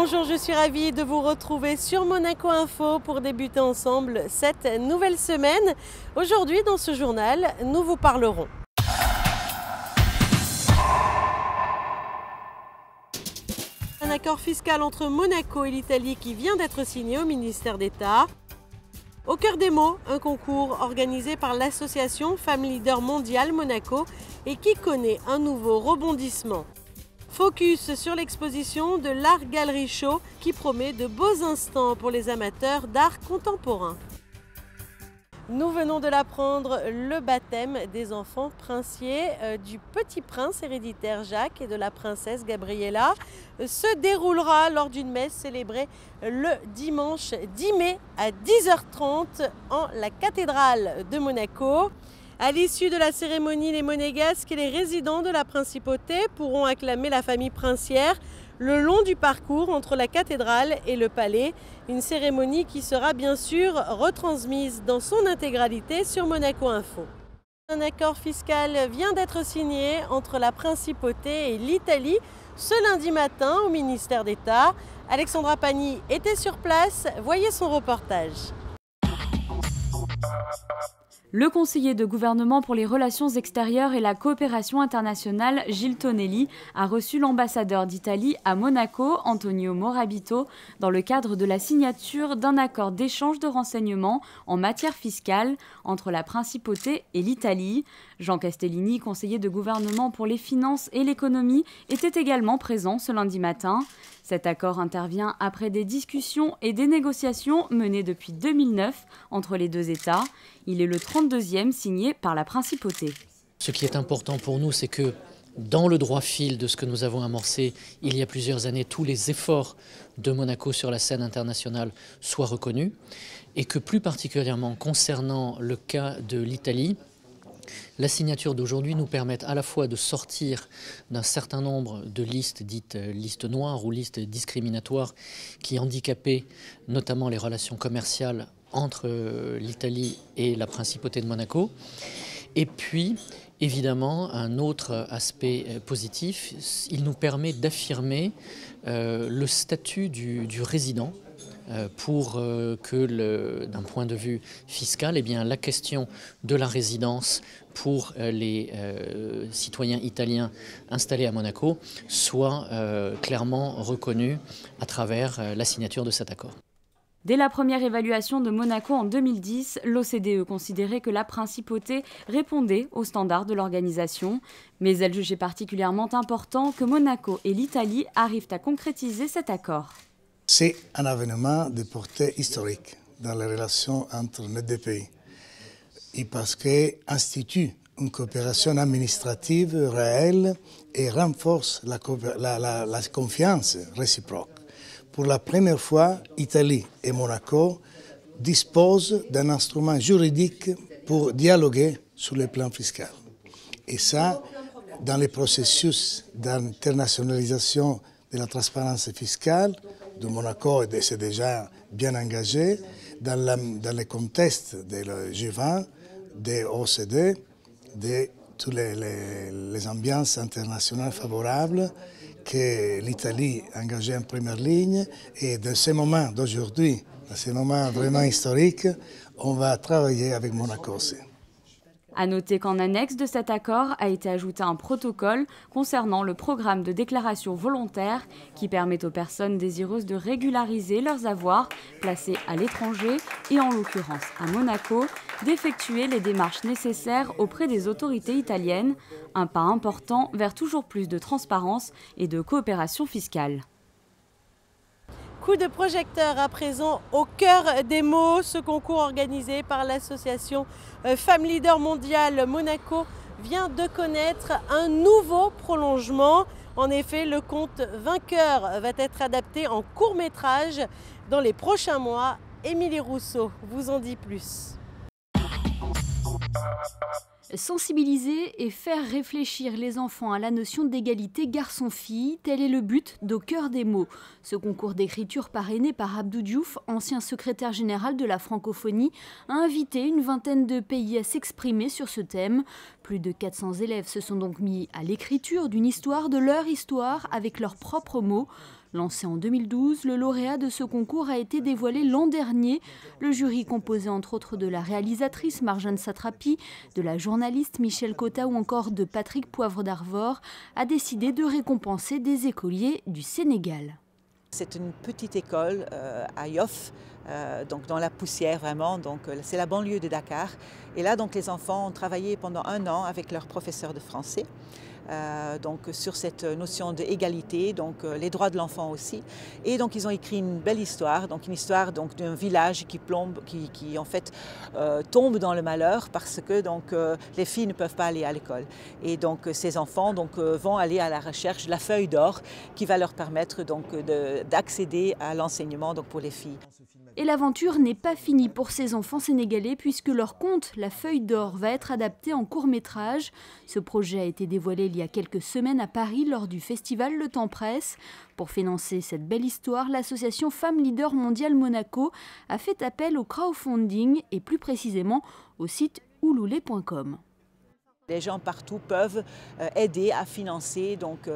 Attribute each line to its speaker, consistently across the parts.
Speaker 1: Bonjour, je suis ravie de vous retrouver sur Monaco Info pour débuter ensemble cette nouvelle semaine. Aujourd'hui, dans ce journal, nous vous parlerons un accord fiscal entre Monaco et l'Italie qui vient d'être signé au ministère d'État. Au cœur des mots, un concours organisé par l'association Femmes Leaders Mondiale Monaco et qui connaît un nouveau rebondissement. Focus sur l'exposition de l'Art Gallery Show qui promet de beaux instants pour les amateurs d'art contemporain. Nous venons de l'apprendre, le baptême des enfants princiers du petit prince héréditaire Jacques et de la princesse Gabriella se déroulera lors d'une messe célébrée le dimanche 10 mai à 10h30 en la cathédrale de Monaco. À l'issue de la cérémonie, les monégasques et les résidents de la principauté pourront acclamer la famille princière le long du parcours entre la cathédrale et le palais. Une cérémonie qui sera bien sûr retransmise dans son intégralité sur Monaco Info. Un accord fiscal vient d'être signé entre la principauté et l'Italie ce lundi matin au ministère d'État. Alexandra Pani était sur place, voyez son reportage.
Speaker 2: Le conseiller de gouvernement pour les relations extérieures et la coopération internationale, Gilles Tonelli, a reçu l'ambassadeur d'Italie à Monaco, Antonio Morabito, dans le cadre de la signature d'un accord d'échange de renseignements en matière fiscale entre la principauté et l'Italie. Jean Castellini, conseiller de gouvernement pour les finances et l'économie, était également présent ce lundi matin. Cet accord intervient après des discussions et des négociations menées depuis 2009 entre les deux États. Il est le 32e signé par la principauté.
Speaker 3: Ce qui est important pour nous, c'est que dans le droit fil de ce que nous avons amorcé il y a plusieurs années, tous les efforts de Monaco sur la scène internationale soient reconnus et que plus particulièrement concernant le cas de l'Italie, la signature d'aujourd'hui nous permet à la fois de sortir d'un certain nombre de listes dites listes noires ou listes discriminatoires qui handicapaient notamment les relations commerciales entre l'Italie et la principauté de Monaco. Et puis, évidemment, un autre aspect positif, il nous permet d'affirmer le statut du résident pour que, d'un point de vue fiscal, eh bien, la question de la résidence pour les citoyens italiens installés à Monaco soit clairement reconnue à travers la signature de cet accord.
Speaker 2: Dès la première évaluation de Monaco en 2010, l'OCDE considérait que la principauté répondait aux standards de l'organisation, mais elle jugeait particulièrement important que Monaco et l'Italie arrivent à concrétiser cet accord.
Speaker 4: C'est un événement de portée historique dans les relations entre les deux pays, et parce qu'il institue une coopération administrative réelle et renforce la confiance réciproque. Pour la première fois, Italie et Monaco disposent d'un instrument juridique pour dialoguer sur le plan fiscal. Et ça, dans les processus d'internationalisation de la transparence fiscale, de Monaco c'est déjà bien engagé, dans le contexte de G20, de l'OCDE, de toutes les ambiances internationales favorables que l'Italie a engagées en première ligne. Et dans ce moment d'aujourd'hui, dans ce moment vraiment historique, on va travailler avec Monaco aussi.
Speaker 2: À noter qu'en annexe de cet accord a été ajouté un protocole concernant le programme de déclaration volontaire qui permet aux personnes désireuses de régulariser leurs avoirs placés à l'étranger et en l'occurrence à Monaco, d'effectuer les démarches nécessaires auprès des autorités italiennes, un pas important vers toujours plus de transparence et de coopération fiscale.
Speaker 1: Coup de projecteur à présent au cœur des mots, ce concours organisé par l'association Femmes Leaders Mondiale Monaco vient de connaître un nouveau prolongement. En effet, le conte vainqueur va être adapté en court-métrage dans les prochains mois. Émilie Rousseau vous en dit plus.
Speaker 5: Sensibiliser et faire réfléchir les enfants à la notion d'égalité garçon-fille, tel est le but d'Au cœur des mots. Ce concours d'écriture parrainé par Abdou Diouf, ancien secrétaire général de la francophonie, a invité une vingtaine de pays à s'exprimer sur ce thème. Plus de 400 élèves se sont donc mis à l'écriture d'une histoire de leur histoire avec leurs propres mots. Lancé en 2012, le lauréat de ce concours a été dévoilé l'an dernier. Le jury, composé entre autres de la réalisatrice Marjane Satrapi, de la journaliste Michel Cotta ou encore de Patrick Poivre d'Arvor, a décidé de récompenser des écoliers du Sénégal.
Speaker 6: C'est une petite école à Yoff, donc dans la poussière vraiment, donc c'est la banlieue de Dakar. Et là donc les enfants ont travaillé pendant 1 an avec leur professeur de français. Donc sur cette notion d'égalité, donc les droits de l'enfant aussi. Et donc ils ont écrit une belle histoire, donc une histoire donc d'un village qui en fait tombe dans le malheur parce que donc les filles ne peuvent pas aller à l'école. Et donc ces enfants donc vont aller à la recherche de la feuille d'or qui va leur permettre donc d'accéder à l'enseignement donc pour les filles.
Speaker 5: Et l'aventure n'est pas finie pour ces enfants sénégalais puisque leur conte, La Feuille d'Or, va être adapté en court-métrage. Ce projet a été dévoilé il y a quelques semaines à Paris lors du festival Le Temps Presse. Pour financer cette belle histoire, l'association Femmes Leaders Mondial Monaco a fait appel au crowdfunding et plus précisément au site ouloulé.com.
Speaker 6: Les gens partout peuvent aider à financer donc,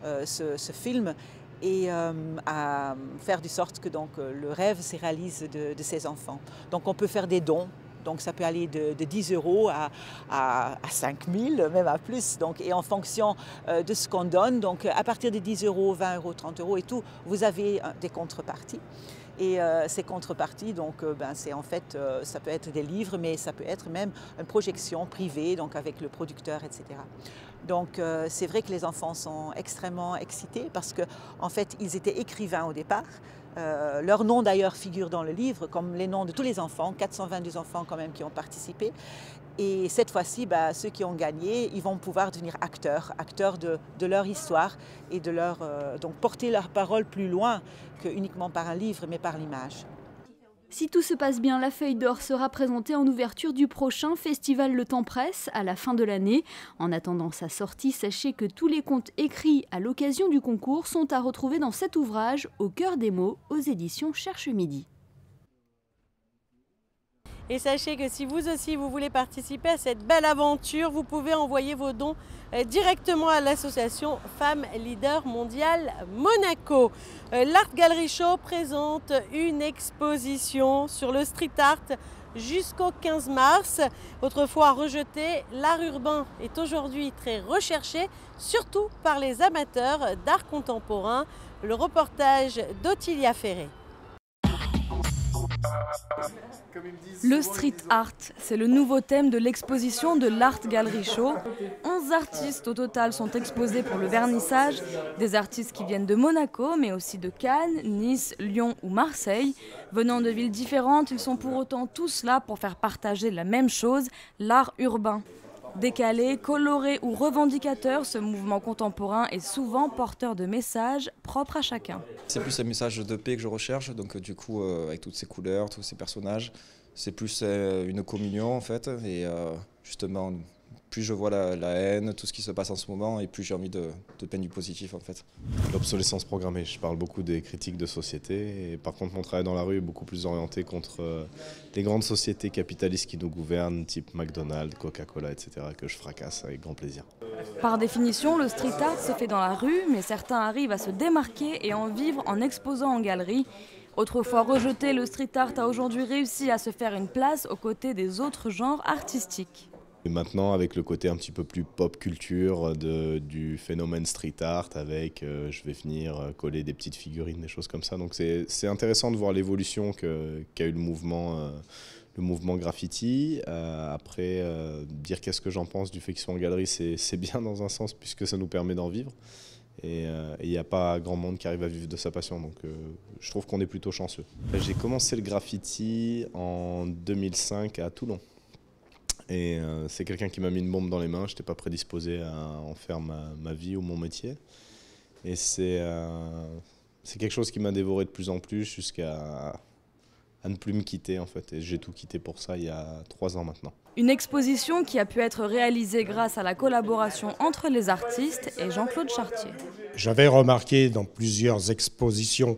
Speaker 6: ce film et à faire de sorte que donc, le rêve se réalise de ces enfants. Donc on peut faire des dons, donc ça peut aller de 10 € à 5 000, même à plus. Donc, et en fonction de ce qu'on donne, donc à partir de 10 €, 20 €, 30 € et tout, vous avez des contreparties. Et ces contreparties, donc, c'est en fait, ça peut être des livres, mais ça peut être même une projection privée, donc avec le producteur, etc. Donc c'est vrai que les enfants sont extrêmement excités parce qu'en fait, ils étaient écrivains au départ. Leurs noms d'ailleurs figurent dans le livre, comme les noms de tous les enfants, 422 enfants quand même qui ont participé. Et cette fois-ci, ceux qui ont gagné, ils vont pouvoir devenir acteurs de leur histoire et de donc porter leur parole plus loin que uniquement par un livre, mais par l'image.
Speaker 5: Si tout se passe bien, La Feuille d'Or sera présentée en ouverture du prochain festival Le Temps Presse à la fin de l'année. En attendant sa sortie, sachez que tous les contes écrits à l'occasion du concours sont à retrouver dans cet ouvrage, Au cœur des mots, aux éditions Cherche Midi.
Speaker 1: Et sachez que si vous aussi vous voulez participer à cette belle aventure, vous pouvez envoyer vos dons directement à l'association Femmes Leaders Mondial Monaco. L'Art Gallery Show présente une exposition sur le street art jusqu'au 15 mars. Autrefois rejeté, l'art urbain est aujourd'hui très recherché, surtout par les amateurs d'art contemporain. Le reportage d'Ottilia Ferré.
Speaker 7: Le street art, c'est le nouveau thème de l'exposition de l'Art Gallery Show. 11 artistes au total sont exposés pour le vernissage, des artistes qui viennent de Monaco, mais aussi de Cannes, Nice, Lyon ou Marseille. Venant de villes différentes, ils sont pour autant tous là pour faire partager la même chose, l'art urbain. Décalé, coloré ou revendicateur, ce mouvement contemporain est souvent porteur de messages propres à chacun.
Speaker 8: C'est plus un message de paix que je recherche, donc du coup avec toutes ces couleurs, tous ces personnages, c'est plus une communion en fait, et justement plus je vois la haine, tout ce qui se passe en ce moment, et plus j'ai envie de peindre du positif en fait.
Speaker 9: L'obsolescence programmée, je parle beaucoup des critiques de société, et par contre mon travail dans la rue est beaucoup plus orienté contre les grandes sociétés capitalistes qui nous gouvernent, type McDonald's, Coca-Cola, etc., que je fracasse avec grand plaisir.
Speaker 7: Par définition, le street art se fait dans la rue, mais certains arrivent à se démarquer et en vivre en exposant en galerie. Autrefois rejeté, le street art a aujourd'hui réussi à se faire une place aux côtés des autres genres artistiques.
Speaker 9: Et maintenant, avec le côté un petit peu plus pop culture du phénomène street art, avec je vais venir coller des petites figurines, des choses comme ça. Donc c'est intéressant de voir l'évolution qu'a eu le mouvement graffiti. Après, dire qu'est-ce que j'en pense du fait qu'ils soient en galerie, c'est bien dans un sens, puisque ça nous permet d'en vivre. Et il n'y a pas grand monde qui arrive à vivre de sa passion, donc je trouve qu'on est plutôt chanceux. J'ai commencé le graffiti en 2005 à Toulon. Et c'est quelqu'un qui m'a mis une bombe dans les mains, je n'étais pas prédisposé à en faire ma vie ou mon métier. Et c'est quelque chose qui m'a dévoré de plus en plus jusqu'à ne plus me quitter en fait. Et j'ai tout quitté pour ça il y a 3 ans maintenant.
Speaker 7: Une exposition qui a pu être réalisée grâce à la collaboration entre les artistes et Jean-Claude Chartier.
Speaker 10: J'avais remarqué dans plusieurs expositions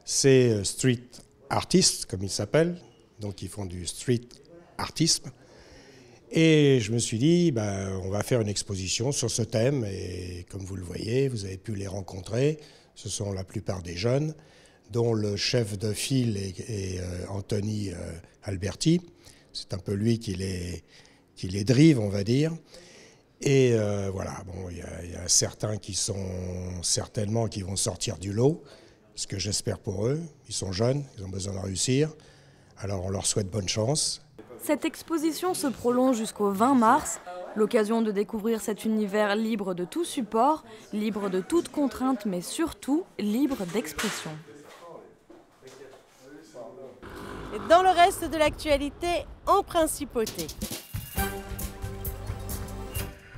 Speaker 10: ces street artistes, comme ils s'appellent, donc ils font du street artisme. Et je me suis dit, on va faire une exposition sur ce thème. Et comme vous le voyez, vous avez pu les rencontrer. Ce sont la plupart des jeunes, dont le chef de file est Anthony Alberti. C'est un peu lui qui les drive, on va dire. Et voilà, bon, il y a certains qui vont sortir du lot, ce que j'espère pour eux. Ils sont jeunes, ils ont besoin de réussir. Alors on leur souhaite bonne chance.
Speaker 7: Cette exposition se prolonge jusqu'au 20 mars. L'occasion de découvrir cet univers libre de tout support, libre de toute contrainte, mais surtout libre d'expression.
Speaker 1: Dans le reste de l'actualité, en principauté.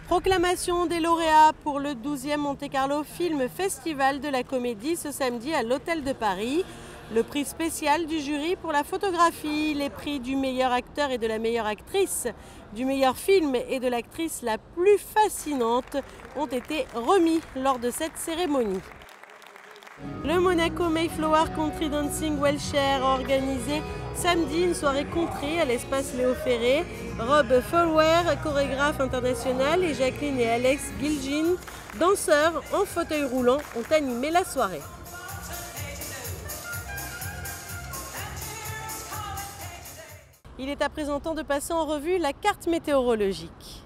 Speaker 1: Proclamation des lauréats pour le 12e Monte Carlo Film Festival de la Comédie ce samedi à l'Hôtel de Paris. Le prix spécial du jury pour la photographie, les prix du meilleur acteur et de la meilleure actrice, du meilleur film et de l'actrice la plus fascinante ont été remis lors de cette cérémonie. Le Monaco Mayflower Country Dancing Welshare a organisé samedi une soirée country à l'espace Léo Ferré. Rob Fulwer, chorégraphe international, et Jacqueline et Alex Gilgin, danseurs en fauteuil roulant, ont animé la soirée. Il est à présent temps de passer en revue la carte météorologique.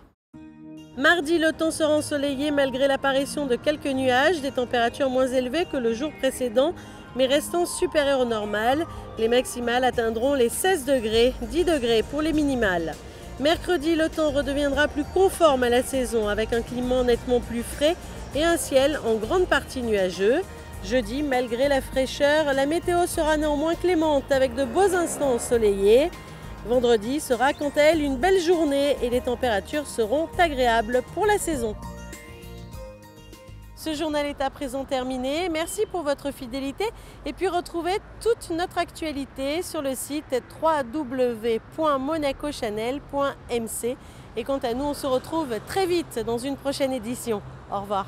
Speaker 1: Mardi, le temps sera ensoleillé malgré l'apparition de quelques nuages, des températures moins élevées que le jour précédent, mais restant supérieures au normal. Les maximales atteindront les 16 degrés, 10 degrés pour les minimales. Mercredi, le temps redeviendra plus conforme à la saison avec un climat nettement plus frais et un ciel en grande partie nuageux. Jeudi, malgré la fraîcheur, la météo sera néanmoins clémente avec de beaux instants ensoleillés. Vendredi sera quant à elle une belle journée et les températures seront agréables pour la saison. Ce journal est à présent terminé. Merci pour votre fidélité et puis retrouvez toute notre actualité sur le site www.monacochanel.mc. Et quant à nous, on se retrouve très vite dans une prochaine édition. Au revoir.